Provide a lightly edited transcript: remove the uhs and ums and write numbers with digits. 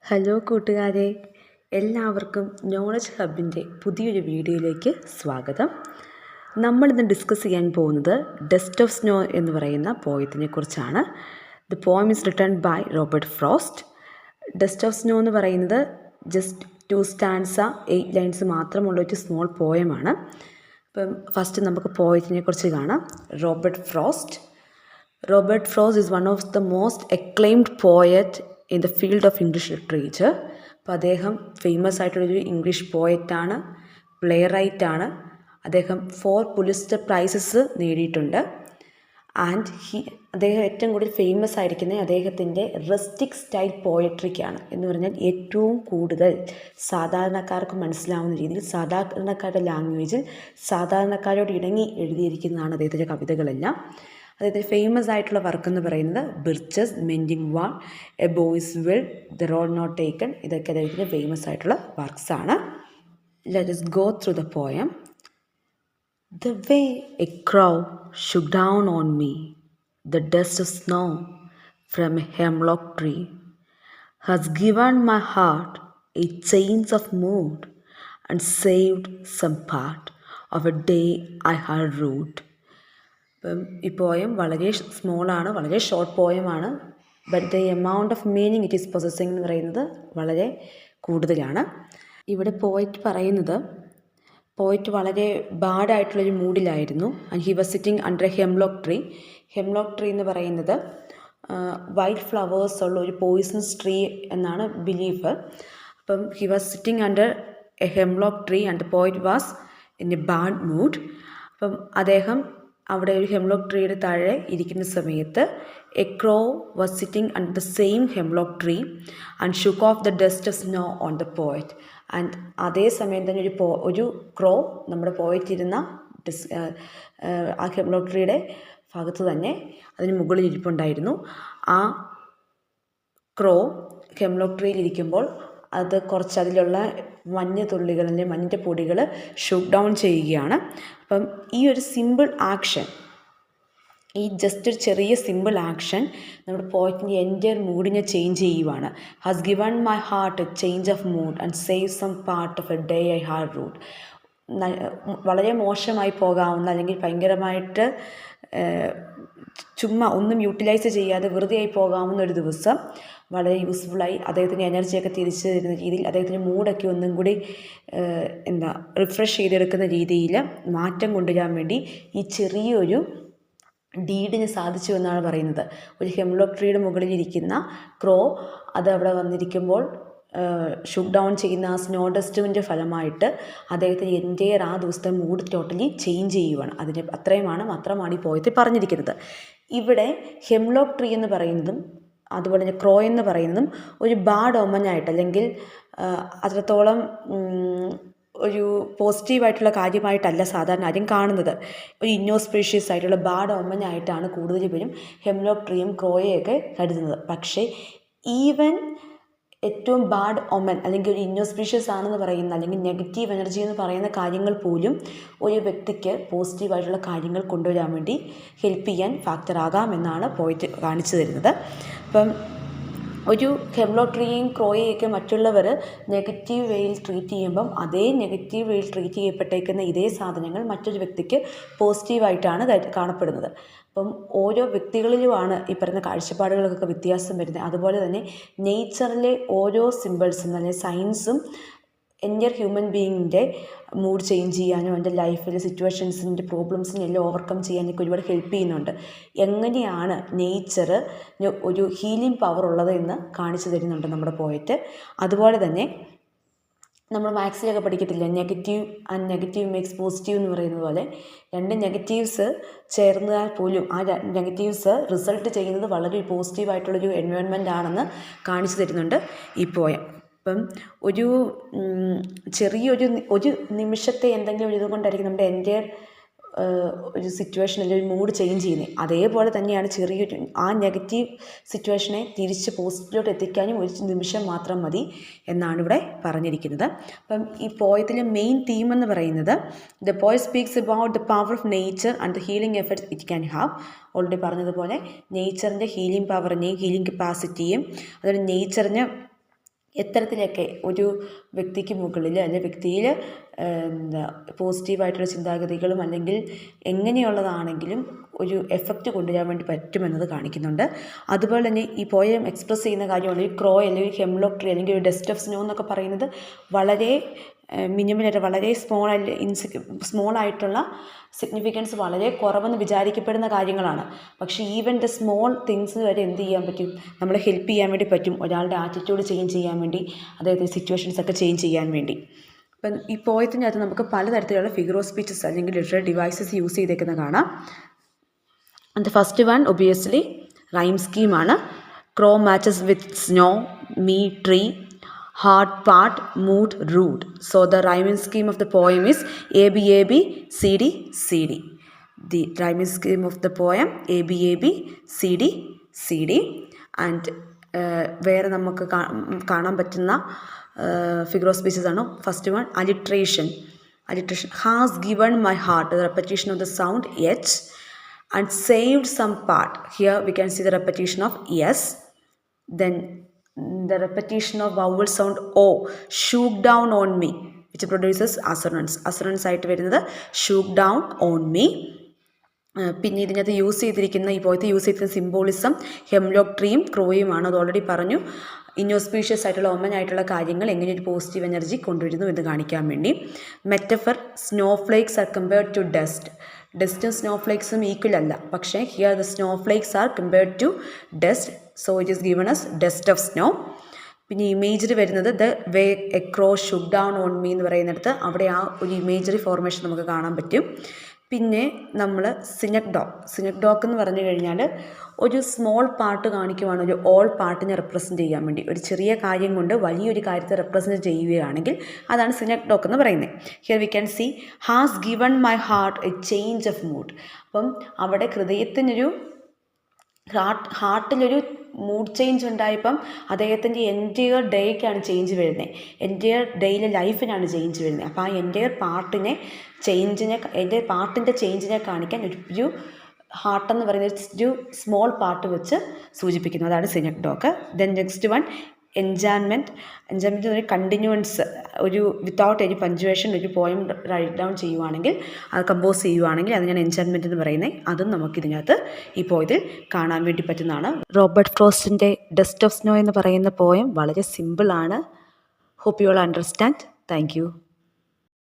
Hello കൂട്ടുകാരെ, എല്ലാവർക്കും knowledge ഹബിൻ്റെ പുതിയൊരു വീഡിയോയിലേക്ക് സ്വാഗതം. നമ്മളിന്ന് ഡിസ്കസ് ചെയ്യാൻ പോകുന്നത് ഡസ്റ്റ് ഓഫ് സ്നോ എന്ന് പറയുന്ന പോയത്തിനെ കുറിച്ചാണ്. The poem is written by Robert Frost. Dust of snow എന്ന് പറയുന്നത് ജസ്റ്റ് 2 സ്റ്റാൻസ 8 ലൈൻസ് മാത്രമുള്ള ഒരു സ്മോൾ പോയമാണ്. അപ്പം ഫസ്റ്റ് നമുക്ക് പോയത്തിനെ കുറിച്ച് കാണാം. Robert frost is one of the most acclaimed poet in the field of English literature. അപ്പോൾ അദ്ദേഹം ഫേമസ് ആയിട്ടുള്ളൊരു ഇംഗ്ലീഷ് പോയറ്റാണ്, പ്ലേ റൈറ്റാണ്. അദ്ദേഹം 4 പുലിസ്റ്റർ പ്രൈസസ് നേടിയിട്ടുണ്ട്. ആൻഡ് അദ്ദേഹം ഏറ്റവും കൂടുതൽ ഫേമസ് ആയിരിക്കുന്നത് അദ്ദേഹത്തിൻ്റെ റസ്റ്റിക് സ്റ്റൈൽ പോയട്രിക്കാണ്. എന്ന് പറഞ്ഞാൽ ഏറ്റവും കൂടുതൽ സാധാരണക്കാർക്ക് മനസ്സിലാവുന്ന രീതിയിൽ സാധാരണക്കാരുടെ ലാംഗ്വേജിൽ സാധാരണക്കാരോട് ഇണങ്ങി എഴുതിയിരിക്കുന്നതാണ് അദ്ദേഹത്തിൻ്റെ കവിതകളെല്ലാം. അതായത് ഫേമസ് ആയിട്ടുള്ള വർക്ക് എന്ന് പറയുന്നത് birches, mending wall, a boy's will, the road not taken. ഇതൊക്കെ അദ്ദേഹത്തിൻ്റെ ഫേമസ് ആയിട്ടുള്ള വർക്ക്സ് ആണ്. Let us go through the poem. The way a crow shook down on me the dust of snow from a hemlock tree has given my heart a change of mood and saved some part of a day I had ruled. അപ്പം ഈ poem വളരെ സ്മോളാണ്, വളരെ short പോയമാണ്. But the amount of meaning it is possessing എന്ന് പറയുന്നത് വളരെ കൂടുതലാണ്. ഇവിടെ പോയിറ്റ് വളരെ ബാഡായിട്ടുള്ളൊരു മൂഡിലായിരുന്നു. And he was sitting under a hemlock tree. Hemlock tree എന്ന് പറയുന്നത് വൈറ്റ് ഫ്ലവേഴ്സ് ഉള്ള ഒരു പോയിസൺസ് ട്രീ എന്നാണ് ബിലീഫ്. അപ്പം he was sitting under a hemlock tree and the poet was in a bad mood. അപ്പം അദ്ദേഹം അവിടെ ഒരു ഹെംലോക്ക് ട്രീയുടെ താഴെ ഇരിക്കുന്ന സമയത്ത് a crow was sitting under the same hemlock tree and shook of the dust of snow on the poet. And അതേ സമയം തന്നെ ഒരു ക്രോ നമ്മുടെ പോയറ്റ് ഇരുന്ന ആ ഹെംലോക്ക് ട്രീയുടെ ഭാഗത്ത് തന്നെ അതിന് മുകളിൽ ഇരിപ്പുണ്ടായിരുന്നു. ആ ക്രോ ഹെംലോക്ക് ട്രീയിൽ ഇരിക്കുമ്പോൾ അത് കുറച്ച് അതിലുള്ള മഞ്ഞ തുള്ളികൾ അല്ലെങ്കിൽ മഞ്ഞിൻ്റെ പൊടികൾ ഷൂട്ട് ഡൗൺ ചെയ്യുകയാണ്. അപ്പം ഈ ഒരു സിമ്പിൾ ആക്ഷൻ, ഈ ജസ്റ്റ് ഒരു ചെറിയ സിമ്പിൾ ആക്ഷൻ നമ്മുടെ പോയിറ്റിൻ്റെ എൻ്റയർ മൂഡിനെ ചേഞ്ച് ചെയ്യുവാണ്. Has given my heart a change of mood and save some part of a day I had rued. വളരെ മോശമായി പോകാവുന്ന അല്ലെങ്കിൽ ഭയങ്കരമായിട്ട് ചുമ്മാ ഒന്നും യൂട്ടിലൈസ് ചെയ്യാതെ വെറുതെ ആയി പോകാവുന്ന ഒരു ദിവസം വളരെ യൂസ്ഫുള്ളായി അദ്ദേഹത്തിൻ്റെ എനർജിയൊക്കെ തിരിച്ചു തരുന്ന രീതിയിൽ അദ്ദേഹത്തിൻ്റെ മൂഡൊക്കെ ഒന്നും കൂടി റിഫ്രഷ് ചെയ്തെടുക്കുന്ന രീതിയിൽ മാറ്റം കൊണ്ടുവരാൻ വേണ്ടി ഈ ചെറിയൊരു ഡീഡിന് സാധിച്ചു എന്നാണ് പറയുന്നത്. ഒരു ഹെംലോക്ക് ട്രീയുടെ മുകളിലിരിക്കുന്ന ക്രോ അത് അവിടെ വന്നിരിക്കുമ്പോൾ ഷൂട്ട് ഡൗൺ ചെയ്യുന്ന ആ സ്നോ ഡസ്റ്റിൻ്റെ ഫലമായിട്ട് അദ്ദേഹത്തിന് എൻ്റെയർ ആ ദിവസത്തെ മൂഡ് ടോട്ടലി ചേഞ്ച് ചെയ്യുവാണ്. മാത്രമാണ് ഈ പോയത്തിൽ പറഞ്ഞിരിക്കുന്നത്. ഇവിടെ ഹെംലോക്ക് ട്രീ എന്ന് പറയുന്നതും അതുപോലെ തന്നെ ക്രോ എന്ന് പറയുന്നതും ഒരു ബാഡ് ഒമനായിട്ട് അല്ലെങ്കിൽ അത്രത്തോളം ഒരു പോസിറ്റീവായിട്ടുള്ള കാര്യമായിട്ടല്ല സാധാരണ ആരും കാണുന്നത്. ഒരു ഇന്നോസ്പീഷ്യസ് ആയിട്ടുള്ള ബാഡ് ഒമനായിട്ടാണ് കൂടുതൽ പേരും ഹെംലോക്ക് ട്രീയും ക്രോയെയൊക്കെ കരുതുന്നത്. പക്ഷേ ഈവൻ ഏറ്റവും ബാഡ് ഒമൻ അല്ലെങ്കിൽ ഒരു ഇന്നോസ്പീഷ്യസ് ആണെന്ന് പറയുന്ന അല്ലെങ്കിൽ നെഗറ്റീവ് എനർജി എന്ന് പറയുന്ന കാര്യങ്ങൾ പോലും ഒരു വ്യക്തിക്ക് പോസിറ്റീവായിട്ടുള്ള കാര്യങ്ങൾ കൊണ്ടുവരാൻ വേണ്ടി ഹെൽപ്പ് ചെയ്യാൻ ഫാക്ടറാകാമെന്നാണ് പോയിറ്റ് കാണിച്ചു തരുന്നത്. അപ്പം ഒരു ഹെംലോക്ക് ട്രീയും ക്രോയെയൊക്കെ മറ്റുള്ളവർ നെഗറ്റീവ് വേയിൽ ട്രീറ്റ് ചെയ്യുമ്പം അതേ നെഗറ്റീവ് വേയിൽ ട്രീറ്റ് ചെയ്യപ്പെട്ടേക്കുന്ന ഇതേ സാധനങ്ങൾ മറ്റൊരു വ്യക്തിക്ക് പോസിറ്റീവായിട്ടാണ് കാണപ്പെടുന്നത്. അപ്പം ഓരോ വ്യക്തികളിലുമാണ് ഈ പറയുന്ന കാഴ്ചപ്പാടുകൾക്കൊക്കെ വ്യത്യാസം വരുന്നത്. അതുപോലെ തന്നെ നേച്ചറിലെ ഓരോ സിമ്പിൾസും അല്ലെങ്കിൽ സയൻസും എൻ്റെ ഹ്യൂമൻ ബീയിങ്ങിൻ്റെ മൂഡ് ചേഞ്ച് ചെയ്യാനും എൻ്റെ ലൈഫിലെ സിറ്റുവേഷൻസിൻ്റെ പ്രോബ്ലംസിനെ എല്ലാം ഓവർകം ചെയ്യാനൊക്കെ ഒരുപാട് ഹെൽപ്പ് ചെയ്യുന്നുണ്ട്. എങ്ങനെയാണ് നേച്ചർ ഒരു ഹീലിംഗ് പവർ ഉള്ളത് എന്ന് കാണിച്ചു തരുന്നുണ്ട് നമ്മുടെ പോയറ്റ്. അതുപോലെ തന്നെ നമ്മൾ മാത്സിലൊക്കെ പഠിക്കത്തില്ല, negative and negative makes positive എന്ന് പറയുന്നത് പോലെ 2 നെഗറ്റീവ്സ് ചേർന്നാൽ പോലും ആ നെഗറ്റീവ്സ് റിസൾട്ട് ചെയ്യുന്നത് വളരെ പോസിറ്റീവായിട്ടുള്ളൊരു എൻവയോൺമെൻ്റ് ആണെന്ന് കാണിച്ചു തരുന്നുണ്ട് ഈ പോയം. അപ്പം ഒരു നിമിഷത്തെ എന്തെങ്കിലും ഒരു ഇതുകൊണ്ടായിരിക്കും നമ്മുടെ എൻ്റയർ ഒരു സിറ്റുവേഷൻ അല്ലെങ്കിൽ ഒരു മൂഡ് ചേഞ്ച് ചെയ്യുന്നത്. അതേപോലെ തന്നെയാണ് ആ നെഗറ്റീവ് സിറ്റുവേഷനെ തിരിച്ച് പോസിറ്റീവിലോട്ട് എത്തിക്കാനും ഒരു നിമിഷം മാത്രം മതി എന്നാണ് ഇവിടെ പറഞ്ഞിരിക്കുന്നത്. അപ്പം ഈ പോയത്തിലെ മെയിൻ തീം എന്ന് പറയുന്നത് the poet speaks about the power of nature and the healing effects it can have. Already പറഞ്ഞതുപോലെ നേച്ചറിൻ്റെ ഹീലിംഗ് പവറിനെയും ഹീലിംഗ് കപ്പാസിറ്റിയും അതുപോലെ നേച്ചറിന് എത്തരത്തിലൊക്കെ ഒരു വ്യക്തിക്ക് മുകളിൽ അല്ലെങ്കിൽ വ്യക്തിയിൽ പോസിറ്റീവായിട്ടുള്ള ചിന്താഗതികളും അല്ലെങ്കിൽ എങ്ങനെയുള്ളതാണെങ്കിലും ഒരു എഫക്റ്റ് കൊണ്ടുവരാൻ വേണ്ടി പറ്റുമെന്നത് കാണിക്കുന്നുണ്ട്. അതുപോലെ തന്നെ ഈ പോയം എക്സ്പ്രസ് ചെയ്യുന്ന കാര്യമാണ് ഈ ക്രോ അല്ലെങ്കിൽ ഹെംലോക്ക് ട്രീ അല്ലെങ്കിൽ ഒരു ഡസ്റ്റ് ഓഫ് സ്നോ എന്നൊക്കെ പറയുന്നത് വളരെ മിനിമലായിട്ട് വളരെ സ്മോളായിട്ടുള്ള സിഗ്നിഫിക്കൻസ് വളരെ കുറവെന്ന് വിചാരിക്കപ്പെടുന്ന കാര്യങ്ങളാണ്. പക്ഷേ ഈവൻ ദ സ്മോൾ തിങ്സ് വരെ എന്ത് ചെയ്യാൻ പറ്റും, നമ്മളെ ഹെൽപ്പ് ചെയ്യാൻ വേണ്ടി പറ്റും. ഒരാളുടെ ആറ്റിറ്റ്യൂഡ് ചേഞ്ച് ചെയ്യാൻ വേണ്ടി, അതായത് സിറ്റുവേഷൻസ് ഒക്കെ ചേഞ്ച് ചെയ്യാൻ വേണ്ടി. അപ്പം ഈ പോയത്തിനകത്ത് നമുക്ക് പലതരത്തിലുള്ള ഫിഗർ ഓഫ് സ്പീച്ചസ് അല്ലെങ്കിൽ ലിറ്റററി ഡിവൈസസ് യൂസ് ചെയ്തേക്കുന്ന കാണാം. And first one obviously rhyme സ്കീമാണ്. Crow matches with snow, me tree, hard part, mood, rude. So the rhyming scheme of the poem is ABAB CD CD. The rhyming scheme of the poem ABAB CD CD. And വേറെ നമുക്ക് കാണാൻ പറ്റുന്ന figure of speeches ആണ്. First one alliteration. Alliteration has given my heart, the repetition of the sound H, and saved some part. Here we can see the repetition of yes. Then the repetition of vowel sound O, shook down on me, which produces assonance. Assonance ആയിട്ട് വരുന്നത് shook down on me. പിന്നെ ഇതിനകത്ത് use ചെയ്തിരിക്കുന്ന ഈ പോയത്ത് use ചെയ്തിരിക്കുന്ന symbolism hemlock ട്രീയും ക്രോയുമാണ്. അത് already പറഞ്ഞു. ഇൻഓസ്പീഷ്യസ് ആയിട്ടുള്ള ഒമനായിട്ടുള്ള കാര്യങ്ങൾ എങ്ങനെ ഒരു പോസിറ്റീവ് എനർജി കൊണ്ടുവരുന്നു എന്ന് കാണിക്കാൻ വേണ്ടി. Metaphor snowflakes are compared to dust. ഡസ്റ്റും സ്നോഫ്ലേക്സും ഈക്വൽ അല്ല, പക്ഷേ here the snowflakes are compared to dust. So it is given as dust of snow. പിന്നെ ഇമേജറി വരുന്നത് the way a crow shook down on me എന്ന് പറയുന്നിടത്ത് അവിടെ ആ ഒരു ഇമേജറി ഫോർമേഷൻ നമുക്ക് കാണാൻ പറ്റും. പിന്നെ നമ്മൾ സിനക്ഡോക്ക് എന്ന് പറഞ്ഞു കഴിഞ്ഞാൽ ഒരു സ്മോൾ പാർട്ട് കാണിക്കുവാണ് ഒരു ഓൾ പാർട്ടിനെ റെപ്രസെൻറ്റ് ചെയ്യാൻ വേണ്ടി. ഒരു ചെറിയ കാര്യം കൊണ്ട് വലിയൊരു കാര്യത്തെ റെപ്രസെൻറ്റ് ചെയ്യുകയാണെങ്കിൽ അതാണ് സിനക്ഡോക്ക് എന്ന് പറയുന്നത്. Here we can see has given my heart a change of mood. അപ്പം അവിടെ ഹൃദയത്തിനൊരു ഹാർട്ടിലൊരു മൂഡ് ചേഞ്ച് ഉണ്ടായപ്പം അദ്ദേഹത്തിൻ്റെ എൻറ്റയർ ഡേയ്ക്കാണ് ചേഞ്ച് വരുന്നത്. എൻറ്റയർ ഡേയിലെ ലൈഫിനാണ് ചേഞ്ച് വരുന്നത്. അപ്പോൾ ആ എൻറ്റയർ പാർട്ടിൻ്റെ ചേഞ്ചിനെ കാണിക്കാൻ ഒരു ഹാർട്ടെന്ന് പറയുന്ന ഒരു സ്മോൾ പാർട്ട് വെച്ച് സൂചിപ്പിക്കുന്നു. അതാണ് സിനക്ഡോക്ക്. ദെൻ നെക്സ്റ്റ് വൺ എൻജാൻമെൻറ്റ് ഒരു കണ്ടിന്യൂവൻസ്, ഒരു വിത്തൗട്ട് എനി പഞ്ച്വേഷൻ ഒരു പോയം റൈറ്റ് ഡൗൺ ചെയ്യുവാണെങ്കിൽ, അത് കമ്പോസ് ചെയ്യുവാണെങ്കിൽ അതിനാണ് എൻജാൻമെൻറ്റ് എന്ന് പറയുന്നത്. അതും നമുക്കിതിനകത്ത് ഈ പോയത്തിൽ കാണാൻ വേണ്ടി പറ്റുന്നതാണ്. റോബർട്ട് ഫ്രോസ്റ്റിൻ്റെ ഡസ്റ്റ് ഓഫ് സ്നോ എന്ന് പറയുന്ന പോയം വളരെ സിമ്പിളാണ്. Hope you all understand. Thank U.